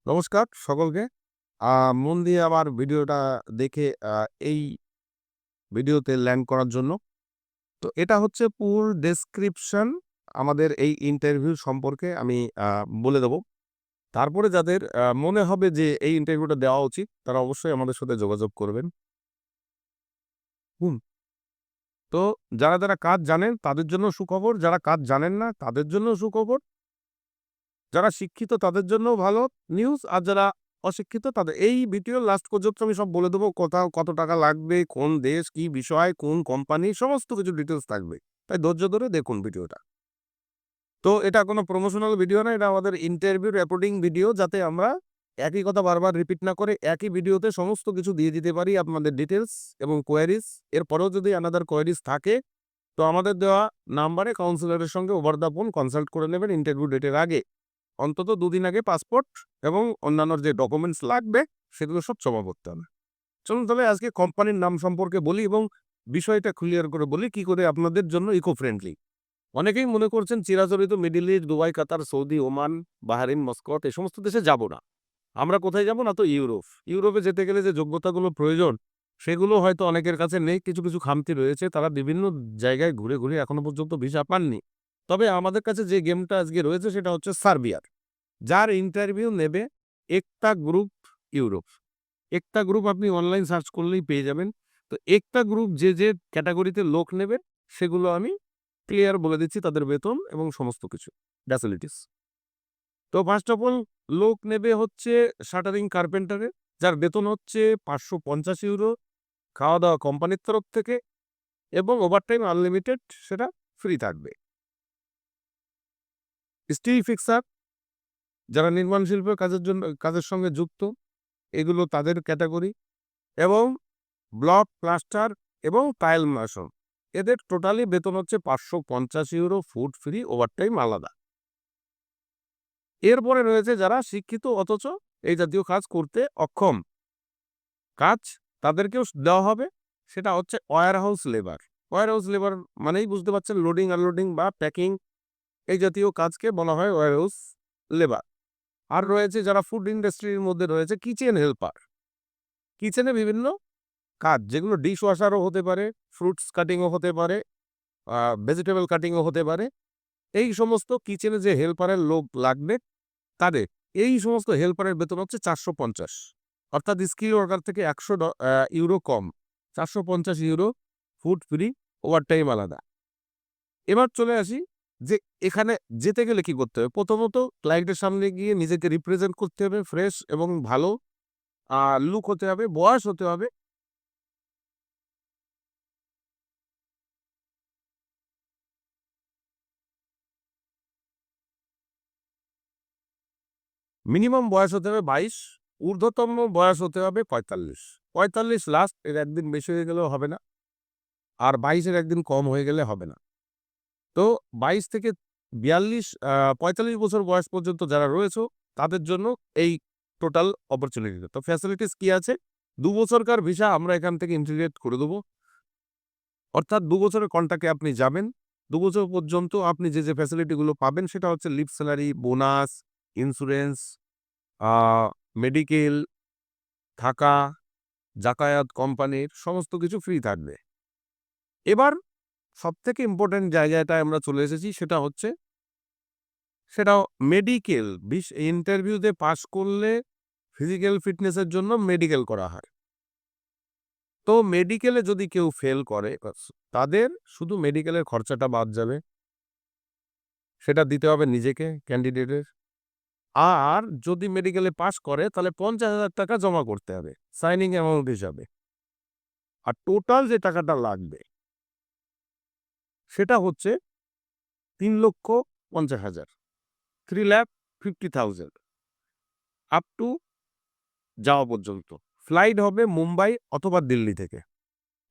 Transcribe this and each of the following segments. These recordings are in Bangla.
নমস্কার সকলকে। মন দিয়ে আমার ভিডিওটা দেখে এই ভিডিওতে ল্যান্ড করার জন্য। তো এটা হচ্ছে ফুল ডেসক্রিপশন আমাদের এই ইন্টারভিউ সম্পর্কে আমি আ বলে দেব। তারপরে যাদের মনে হবে যে এই ইন্টারভিউটা দেওয়া উচিত, তারা অবশ্যই আমাদের সাথে যোগাযোগ করবেন। হুম? তো যারা কাজ জানেন তাদের জন্য সুখবর, যারা কাজ জানেন না তাদের জন্যও সুখবর। যারা শিক্ষিত তাদের জন্যও ভালো নিউজ, আর যারা অশিক্ষিত তাদের এই ভিডিওর লাস্ট পর্যন্ত আমি সব বলে দেবো কোথাও কত টাকা লাগবে, কোন দেশ, কি বিষয়, কোন কোম্পানি সমস্ত কিছু ডিটেইলস থাকবে। তাই ধৈর্য ধরে দেখুন ভিডিওটা। তো এটা কোনো প্রমোশনাল ভিডিও না, এটা আমাদের ইন্টারভিউ রেকর্ডিং ভিডিও, যাতে আমরা একই কথা বারবার রিপিট না করে একই ভিডিওতে সমস্ত কিছু দিয়ে দিতে পারি আপনাদের ডিটেইলস এবং কোয়েরিজ। এরপরেও যদি অ্যানাদার কোয়েরিজ থাকে তো আমাদের দেওয়া নাম্বারে কাউন্সিলরের সঙ্গে ওভার দ্য ফোন কনসাল্ট করে নেবেন ইন্টারভিউ ডেটের আগে। অন্তত ২ দিন আগে পাসপোর্ট এবং অন্যান্য যে ডকুমেন্টস লাগবে সেগুলো সব জমা করতে হবে। চলুন তাহলে আজকে কোম্পানির নাম সম্পর্কে বলি এবং বিষয়টা ক্লিয়ার করে বলি কি করে আপনাদের জন্য ইকো ফ্রেন্ডলি। অনেকেই মনে করছেন চিরাচরিত মিডল ইস্ট, দুবাই, কাতার, সৌদি, ওমান, বাহরাইন, মস্কট এই সমস্ত দেশে যাব না। আমরা কোথায় যাব না তো ইউরোপ। ইউরোপে যেতে গেলে যে যোগ্যতাগুলো প্রয়োজন সেগুলো হয়তো অনেকের কাছে নেই। কিছু খামতি রয়েছে। তারা বিভিন্ন জায়গায় ঘুরে এখনো পর্যন্ত ভিসা পাননি। তবে আমাদের কাছে যে গেমটা আজকে রয়েছে সেটা হচ্ছে সার্বিয়ার। যার ইন্টারভিউ নেবে একতা গ্রুপ ইউরোপ। একতা গ্রুপ আপনি অনলাইন সার্চ করলেই পেয়ে যাবেন। তো একতা গ্রুপ যে ক্যাটেগরিতে লোক নেবে সেগুলো আমি ক্লিয়ার বলে দিচ্ছি, তাদের বেতন এবং সমস্ত কিছু ফ্যাসিলিটিস। তো ফার্স্ট অফ অল লোক নেবে হচ্ছে শাটারিং কার্পেন্টারে, যার বেতন হচ্ছে €৫৫০, খাওয়া-দাওয়া কোম্পানির তরফ থেকে এবং ওভারটাইম আনলিমিটেড, সেটা ফ্রি থাকবে। স্টিল ফিক্সার, যারা নির্মাণ শিল্পের কাজের সঙ্গে যুক্ত, এগুলো তাদের ক্যাটেগরি এবং ব্লক, প্লাস্টার এবং টাইল মাসন, এদের টোটালি বেতন হচ্ছে €৫৫০, ফুড ফ্রি, ওভারটাইম আলাদা। এরপরে রয়েছে যারা শিক্ষিত অথচ এই জাতীয় কাজ করতে অক্ষম, কাজ তাদেরকেও দেওয়া হবে। সেটা হচ্ছে ওয়্যারহাউস লেবার। ওয়্যারহাউস লেবার মানেই বুঝতে পারছেন লোডিং, আনলোডিং বা প্যাকিং, এই জাতীয় কাজকে বলা হয় ওয়্যারহাউস লেবার। আর রয়েছে যারা ফুড ইন্ডাস্ট্রির মধ্যে রয়েছে কিচেন হেল্পার। কিচেনে বিভিন্ন কাজ, যেগুলো ডিশ ওয়াশারও হতে পারে, ফ্রুটস কাটিংও হতে পারে, ভেজিটেবল কাটিংও হতে পারে। এই সমস্ত কিচেনে যে হেল্পারের লোক লাগবে তাদের, এই সমস্ত হেল্পারের বেতন হচ্ছে ৪৫০। অর্থাৎ স্কিল ওয়ার্কার থেকে €১০০ কম। €৪৫০, ফুড ফ্রি, ওভারটাইম আলাদা। এবার চলে আসি যে এখানে যেতে গেলে কি করতে হবে? প্রথমত ক্লায়েন্টের সামনে গিয়ে নিজেকে রিপ্রেজেন্ট করতে হবে, ফ্রেশ এবং ভালো লুক হতে হবে, বয়স হতে হবে। মিনিমাম বয়স হতে হবে ২২, ঊর্ধ্বতম বয়স হতে হবে ৪৫। ৪৫ লাস্ট, এর একদিন বেশি হয়ে গেলেও হবে না। আর ২২ এর একদিন কম হয়ে গেলে হবে না। তো ২২ থেকে ৪২ ৪৫ বছর বয়স পর্যন্ত যারা রয়েছো তাদের জন্য এই টোটাল অপরচুনিটিটা। তো ফ্যাসিলিটিস কি আছে? ২ বছরকার ভিসা আমরা এখান থেকে ইন্টিগ্রেট করে দেবো। অর্থাৎ ২ বছরের কন্ট্রাক্টে আপনি যাবেন। ২ বছর পর্যন্ত আপনি যে ফ্যাসিলিটি গুলো পাবেন সেটা হচ্ছে লিভ স্যালারি, বোনাস, ইন্সুরেন্স, আ মেডিকেল, থাকা, যাতায়াত কোম্পানির সমস্ত কিছু ফ্রি থাকবে। এবার সবথেকে ইম্পোর্টেন্ট জায়গাটায় আমরা চলে এসেছি, সেটাও মেডিকেল। ইন্টারভিউতে পাস করলে ফিজিক্যাল ফিটনেসের জন্য মেডিকেল করা হয়। তো মেডিকেলে যদি কেউ ফেল করে তাদের শুধু মেডিকেলের খরচাটা বাদ যাবে। সেটা দিতে হবে নিজেকে, ক্যান্ডিডেটের। আর যদি মেডিকেলে পাস করে তাহলে ৳৫০,০০০ জমা করতে হবে সাইনিং অ্যামাউন্ট হিসাবে। আর টোটাল যে টাকাটা লাগবে সেটা হচ্ছে ৳৩,৫০,০০০, 3,50,000 আপ টু যাওয়া পর্যন্ত। ফ্লাইট হবে মুম্বাই অথবা দিল্লি থেকে।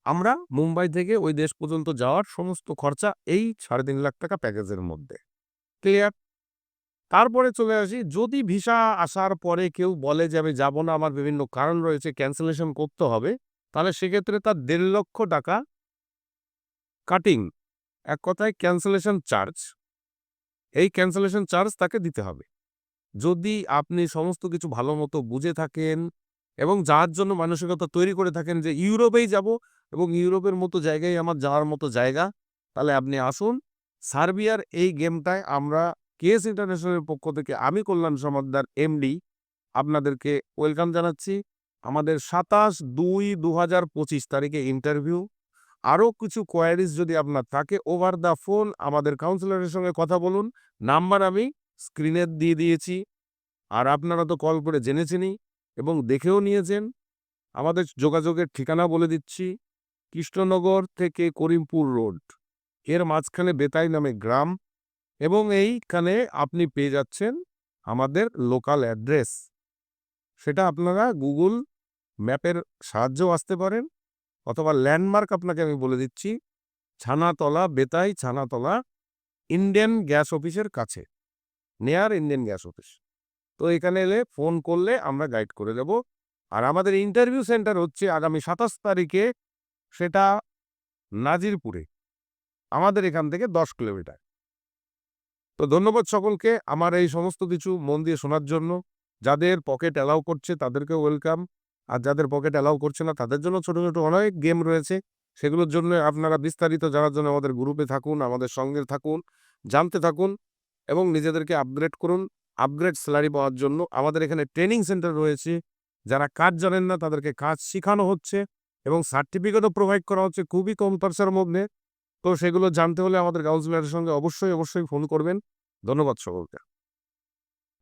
আমরা মুম্বাই থেকে ওই দেশ পর্যন্ত যাওয়ার সমস্ত খরচা এই ৳৩.৫ লাখ প্যাকেজের মধ্যে। ক্লিয়ার? তারপরে চলে আসি, যদি ভিসা আসার পরে কেউ বলে যে আমি যাব না, আমার বিভিন্ন কারণ রয়েছে, ক্যানসেলেশন করতে হবে, তাহলে সেক্ষেত্রে তার ৳১.৫ লক্ষ কাটিং, এক কথায় ক্যানসেলেশন চার্জ, এই ক্যানসেলেশন চার্জ তাকে দিতে হবে। যদি আপনি সমস্ত কিছু ভালো মতো বুঝে থাকেন এবং যাওয়ার জন্য মানসিকতা তৈরি করে থাকেন যে ইউরোপেই যাব এবং ইউরোপের মতো জায়গায় আমার যাওয়ার মতো জায়গা, তাহলে আপনি আসুন। সার্বিয়ার এই গেমটায় আমরা কেএস ইন্টারন্যাশনালের পক্ষ থেকে আমি কল্যাণ সমাদ্দার এমডি আপনাদেরকে ওয়েলকাম জানাচ্ছি। আমাদের ২৭/২/২০২৫ তারিখে ইন্টারভিউ। আরও কিছু কোয়ারিজ যদি আপনার থাকে ওভার দ্য ফোন আমাদের কাউন্সিলরের সঙ্গে কথা বলুন। নাম্বার আমি স্ক্রিনে দিয়ে দিয়েছি। আর আপনারা তো কল করে জেনেছেনই এবং দেখেও নিয়েছেন। আমাদের যোগাযোগের ঠিকানা বলে দিচ্ছি। কৃষ্ণনগর থেকে করিমপুর রোড, এর মাঝখানে বেতাই নামে গ্রাম এবং এইখানে আপনি পেয়ে যাচ্ছেন আমাদের লোকাল অ্যাড্রেস। সেটা আপনারা গুগল ম্যাপের সাহায্যেও আসতে পারেন অথবা ল্যান্ডমার্ক আপনাকে আমি বলে দিচ্ছি, ছানাতলা, বেতাই ছানাতলা ইন্ডিয়ান গ্যাস অফিসের কাছে, নেয়ার ইন্ডিয়ান গ্যাস অফিস। তো এখানে এলে ফোন করলে আমরা গাইড করে দেব। আর আমাদের ইন্টারভিউ সেন্টার হচ্ছে আগামী ২৭ তারিখে, সেটা নাজিরপুরে, আমাদের এখান থেকে ১০ কিলোমিটার। তো ধন্যবাদ সকলকে আমার এই সমস্ত কিছু মন দিয়ে শোনার জন্য। যাদের পকেট অ্যালাউ করছে তাদেরকে ওয়েলকাম। আর যাদের পকেট অ্যালাউ করছে না তাদের জন্য ছোট, ছোট অনেক গেম রয়েছে। সেগুলোর জন্য আপনারা বিস্তারিত জানার জন্য আমাদের গ্রুপে থাকুন, আমাদের সঙ্গে থাকুন, জানতে থাকুন এবং নিজেদেরকে আপগ্রেড করুন। আপগ্রেড স্যালারি পাওয়ার জন্য আমাদের এখানে ট্রেনিং সেন্টার রয়েছে। যারা কাজ জানেন না তাদেরকে কাজ শিখানো হচ্ছে এবং সার্টিফিকেটও প্রোভাইড করা হচ্ছে খুবই কম খরচার মধ্যে। তো সেগুলো জানতে হলে আমাদের কাউন্সিলরের সঙ্গে অবশ্যই ফোন করবেন। ধন্যবাদ সকলকে।